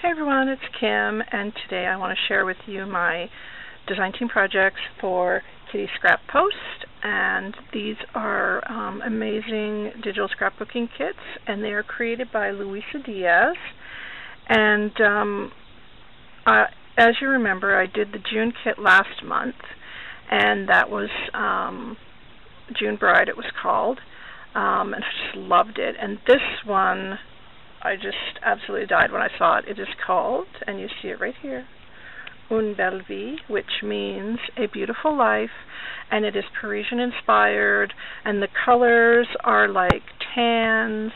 Hey everyone, it's Kim, and today I want to share with you my design team projects for Kitty Scrap Post. And these are amazing digital scrapbooking kits, and they are created by Luisa Diaz. And as you remember, I did the June kit last month, and that was June Bride, it was called, and I just loved it. And this one, I just absolutely died when I saw it. It is called, and you see it right here, Une Belle Vie, which means a beautiful life, and it is Parisian inspired, and the colors are like tans,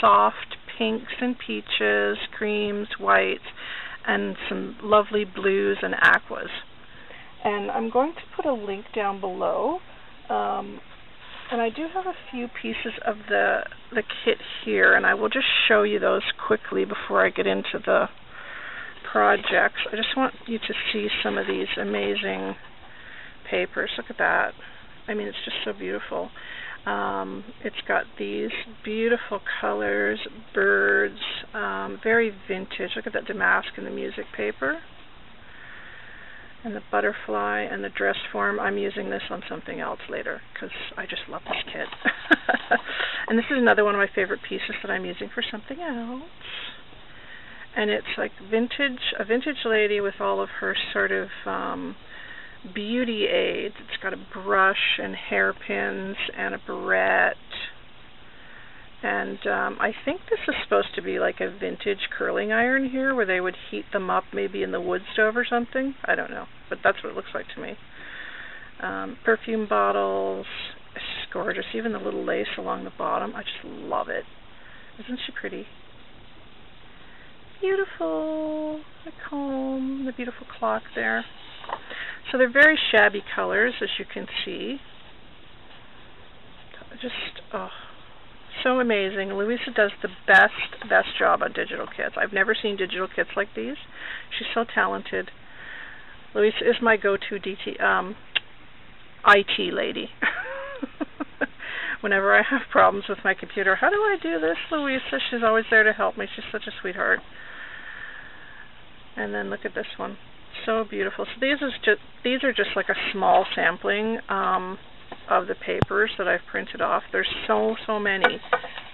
soft pinks and peaches, creams, whites, and some lovely blues and aquas. And I'm going to put a link down below. And I do have a few pieces of the kit here, and I will just show you those quickly before I get into the projects. I just want you to see some of these amazing papers. Look at that. I mean, it's just so beautiful. It's got these beautiful colors, birds, very vintage. Look at that damask and the music paper. And the butterfly and the dress form. I'm using this on something else later because I just love this kit. And this is another one of my favorite pieces that I'm using for something else. And it's like a vintage lady with all of her sort of beauty aids. It's got a brush and hairpins and a barrette. And I think this is supposed to be like a vintage curling iron here, where they would heat them up maybe in the wood stove or something. I don't know, but that's what it looks like to me. Perfume bottles. It's just gorgeous. Even the little lace along the bottom. I just love it. Isn't she pretty? Beautiful. The comb, the beautiful clock there. So they're very shabby colors, as you can see. Just, oh, so amazing. Luisa does the best job on digital kits. I've never seen digital kits like these. She's so talented. Luisa is my go-to IT lady. Whenever I have problems with my computer, how do I do this, Luisa? She's always there to help me. She's such a sweetheart. And then look at this one. So beautiful. So these are just like a small sampling of the papers that I've printed off. There's so many,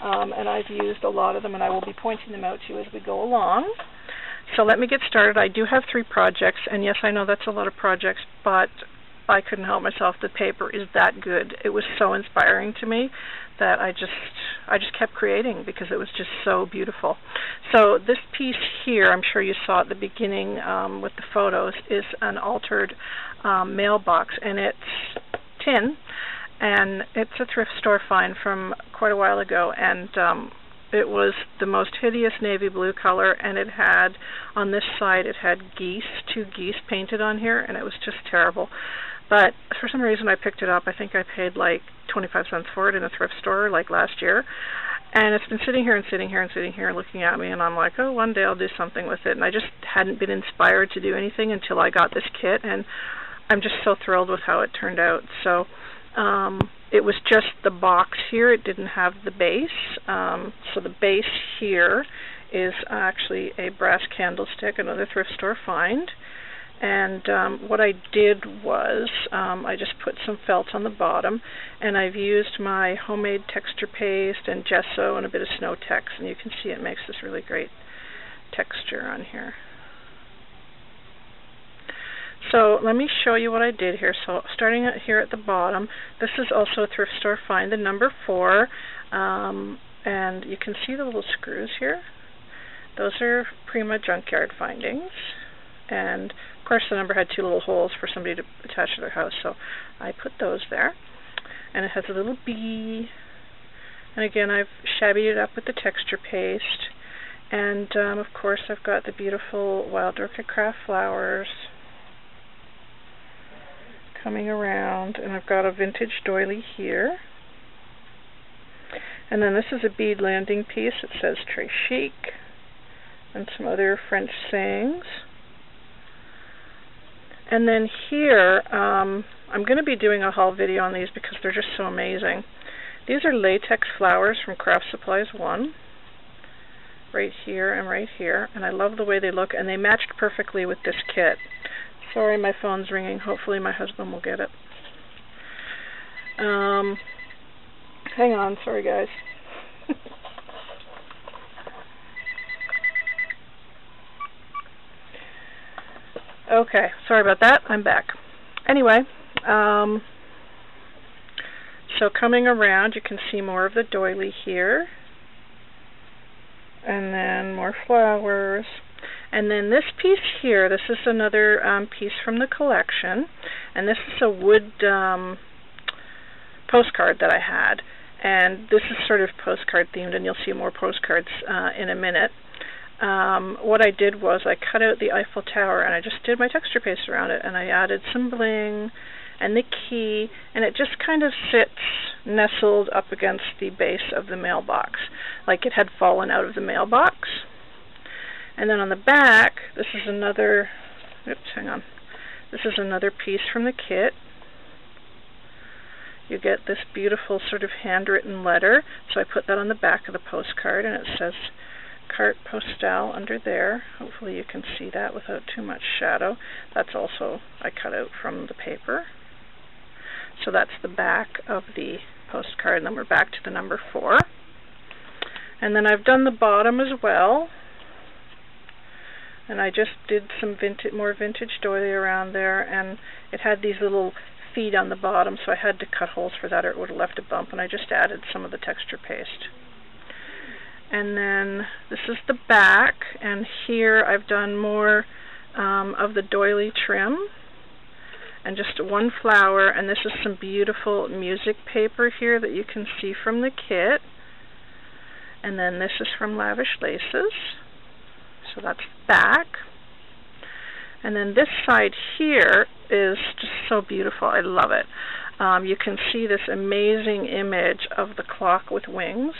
and I've used a lot of them, and I will be pointing them out to you as we go along. So let me get started. I do have 3 projects, and yes, I know that's a lot of projects, but I couldn't help myself. The paper is that good. It was so inspiring to me that I just kept creating because it was just so beautiful. So this piece here, I'm sure you saw at the beginning with the photos, is an altered mailbox, and it's tin, and it's a thrift store find from quite a while ago, and it was the most hideous navy blue color, and it had, on this side, it had geese, 2 geese painted on here, and it was just terrible. But for some reason I picked it up. I think I paid like 25 cents for it in a thrift store like last year, and it's been sitting here and sitting here and sitting here looking at me, and I'm like, oh, one day I'll do something with it. And I just hadn't been inspired to do anything until I got this kit, and I'm just so thrilled with how it turned out. So it was just the box here. It didn't have the base. So the base here is actually a brass candlestick, another thrift store find. And what I did was I just put some felt on the bottom, and I've used my homemade texture paste and gesso and a bit of Snow Tex, and you can see it makes this really great texture on here. So let me show you what I did here. So starting here at the bottom, this is also a thrift store find, the number 4, and you can see the little screws here. Those are Prima Junkyard findings, and of course the number had 2 little holes for somebody to attach to their house, so I put those there. And it has a little bee, and again I've shabbied it up with the texture paste, and of course I've got the beautiful Wild Orchid Craft flowers coming around, and I've got a vintage doily here. And then this is a bead landing piece. It says Très Chic, and some other French sayings. And then here, I'm going to be doing a haul video on these because they're just so amazing. These are latex flowers from Craft Supplies 1. right here and right here, and I love the way they look, and they matched perfectly with this kit. Sorry, my phone's ringing. Hopefully my husband will get it. Hang on, sorry guys. Okay, sorry about that. I'm back. Anyway, so coming around, you can see more of the doily here, and then more flowers. And then this piece here, this is another piece from the collection, and this is a wood postcard that I had. And this is sort of postcard themed, and you'll see more postcards in a minute. What I did was I cut out the Eiffel Tower, and I just did my texture paste around it, and I added some bling and the key, and it just kind of sits nestled up against the base of the mailbox, like it had fallen out of the mailbox. And then on the back, this is another, this is another piece from the kit. You get this beautiful sort of handwritten letter, so I put that on the back of the postcard, and it says Carte Postale under there. Hopefully you can see that without too much shadow. That's also, I cut out from the paper. So that's the back of the postcard, and then we're back to the number 4. And then I've done the bottom as well, and I just did some more vintage doily around there, and it had these little feet on the bottom, so I had to cut holes for that or it would have left a bump, and I just added some of the texture paste. And then this is the back, and here I've done more of the doily trim, and just one flower, and this is some beautiful music paper here that you can see from the kit. And then this is from Lavish Laces, so that's back. And then this side here is just so beautiful. I love it. You can see this amazing image of the clock with wings.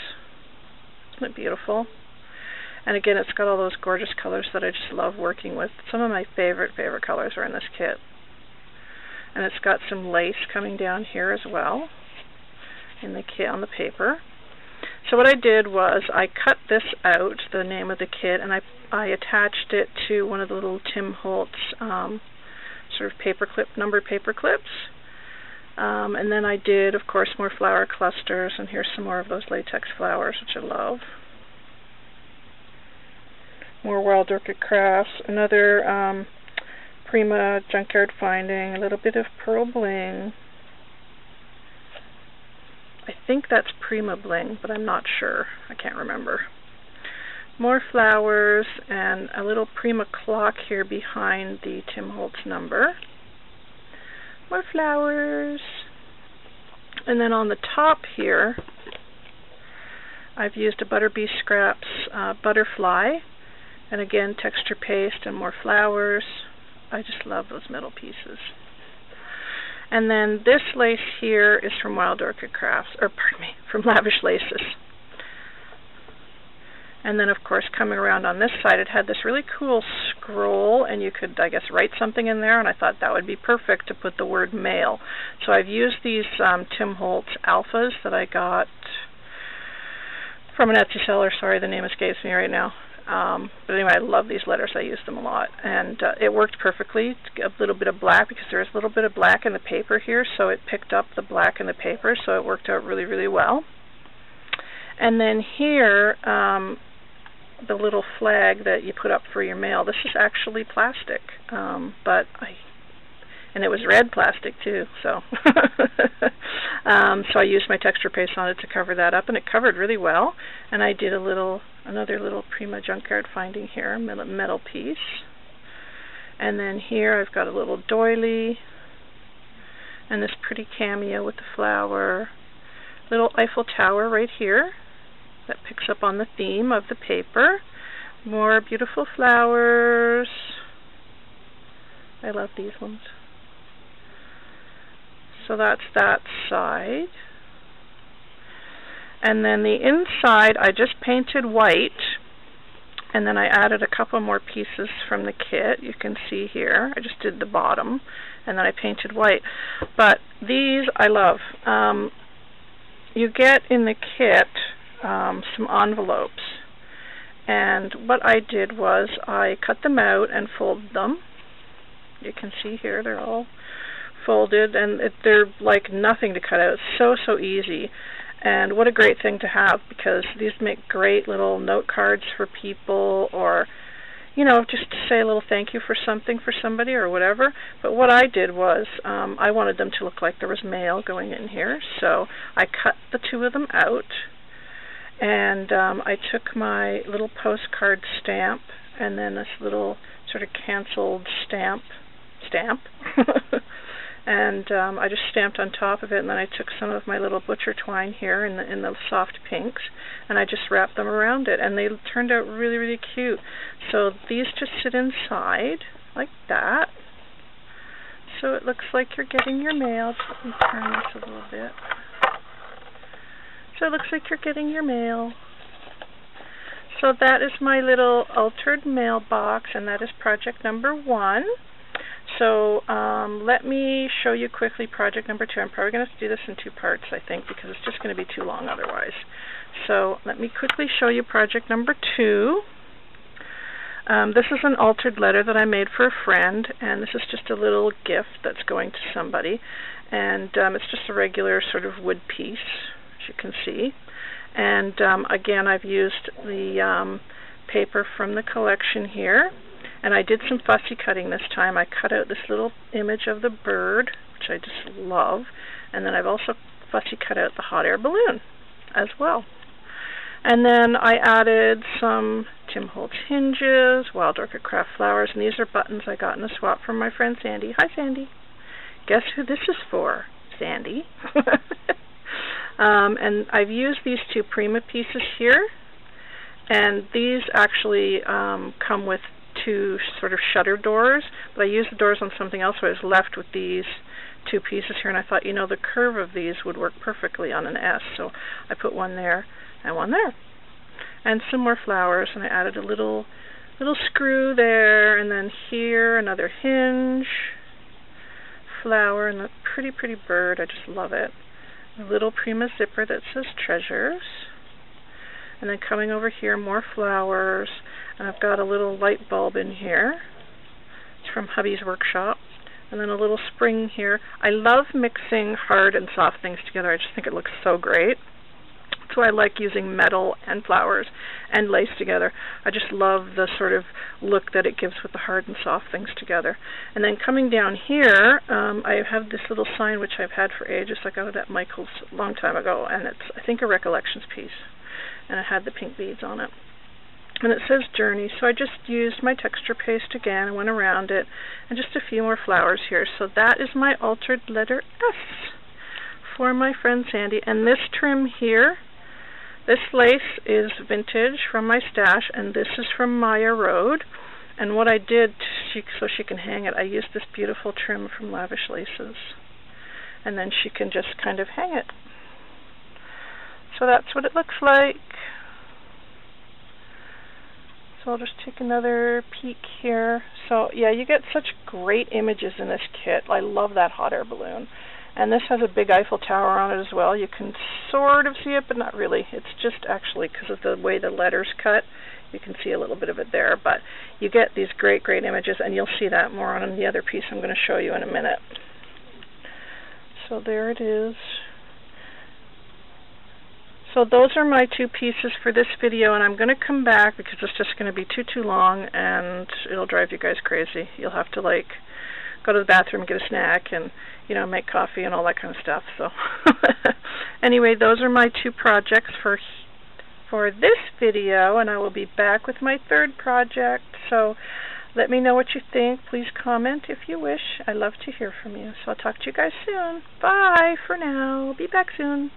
Isn't it beautiful? And again, it's got all those gorgeous colors that I just love working with. Some of my favorite colors are in this kit. And it's got some lace coming down here as well in the kit on the paper. So what I did was I cut this out, the name of the kit, and I attached it to one of the little Tim Holtz sort of numbered paper clips. And then I did, of course, more flower clusters, and here's some more of those latex flowers, which I love. More Wild Orchid Crafts, another Prima Junkyard Finding, a little bit of pearl bling. I think that's Prima bling, but I'm not sure. I can't remember. More flowers and a little Prima clock here behind the Tim Holtz number. More flowers. And then on the top here, I've used a Butterbee Scraps butterfly. And again, texture paste and more flowers. I just love those metal pieces. And then this lace here is from Wild Orchid Crafts, or pardon me, from Lavish Laces. And then, of course, coming around on this side, it had this really cool scroll, and you could, I guess, write something in there, and I thought that would be perfect to put the word mail. So I've used these Tim Holtz alphas that I got from an Etsy seller. Sorry, the name escapes me right now. But anyway, I love these letters. I use them a lot. And it worked perfectly. A little bit of black, because there's a little bit of black in the paper here, so it picked up the black in the paper, so it worked out really, really well. And then here, the little flag that you put up for your mail, this is actually plastic, and it was red plastic too, so so I used my texture paste on it to cover that up, and it covered really well. And I did another little Prima Junkyard Finding here, metal piece. And then here I've got a little doily, and this pretty cameo with the flower, little Eiffel Tower right here that picks up on the theme of the paper. More beautiful flowers. I love these ones. So that's that side. And then the inside, I just painted white, and then I added a couple more pieces from the kit. You can see here, I just did the bottom, and then I painted white. But these I love. You get in the kit some envelopes, And what I did was I cut them out and folded them. You can see here they're all folded, and they're like nothing to cut out. It's so easy. And what a great thing to have, because these make great little note cards for people, or, you know, just to say a little thank you for something for somebody or whatever. But what I did was I wanted them to look like there was mail going in here, so I cut the two of them out, and I took my little postcard stamp and then this little sort of canceled stamp and I just stamped on top of it, and then I took some of my little butcher twine here in the soft pinks, and I just wrapped them around it, and they turned out really cute. So these just sit inside like that. So it looks like you're getting your mail. Just let me turn this a little bit. So it looks like you're getting your mail. So that is my little altered mailbox, and that is project number 1. So let me show you quickly project number 2. I'm probably going to have to do this in 2 parts, I think, because it's just going to be too long otherwise. So let me quickly show you project number 2. This is an altered letter that I made for a friend, and this is just a little gift that's going to somebody. And it's just a regular sort of wood piece, as you can see. And again, I've used the paper from the collection here. And I did some fussy cutting this time. I cut out this little image of the bird, which I just love. And then I've also fussy cut out the hot air balloon as well. And then I added some Tim Holtz hinges, Wild Orchid Craft flowers, and these are buttons I got in a swap from my friend Sandy. Hi, Sandy. Guess who this is for? Sandy. And I've used these 2 Prima pieces here. And these actually come with 2 sort of shutter doors, but I used the doors on something else, so I was left with these 2 pieces here, and I thought, you know, the curve of these would work perfectly on an S, so I put one there and one there. And some more flowers, and I added a little screw there, and then here another hinge, flower, and a pretty bird. I just love it. A little Prima zipper that says treasures. And then coming over here, more flowers. And I've got a little light bulb in here. It's from hubby's workshop. And then a little spring here. I love mixing hard and soft things together. I just think it looks so great. That's why I like using metal and flowers and lace together. I just love the sort of look that it gives with the hard and soft things together. And then coming down here, I have this little sign which I've had for ages. I got it at Michael's a long time ago, and it's, I think, a recollections piece. And it had the pink beads on it. And it says Journey, so I just used my texture paste again and went around it, and just a few more flowers here. So that is my altered letter S for my friend Sandy. And this trim here, this lace is vintage from my stash, and this is from Maya Road. And what I did, so she can hang it, I used this beautiful trim from Lavish Laces. And then she can just kind of hang it. So that's what it looks like. So I'll just take another peek here. So yeah, you get such great images in this kit. I love that hot air balloon. And this has a big Eiffel Tower on it as well. You can sort of see it, but not really. It's just actually because of the way the letter's cut. You can see a little bit of it there. But you get these great images, and you'll see that more on the other piece I'm going to show you in a minute. So there it is. So those are my 2 pieces for this video, and I'm going to come back because it's just going to be too long, and it'll drive you guys crazy. You'll have to, like, go to the bathroom and get a snack and, you know, make coffee and all that kind of stuff. So anyway, those are my 2 projects for this video, and I will be back with my 3rd project. So let me know what you think. Please comment if you wish. I love to hear from you. So I'll talk to you guys soon. Bye for now. Be back soon.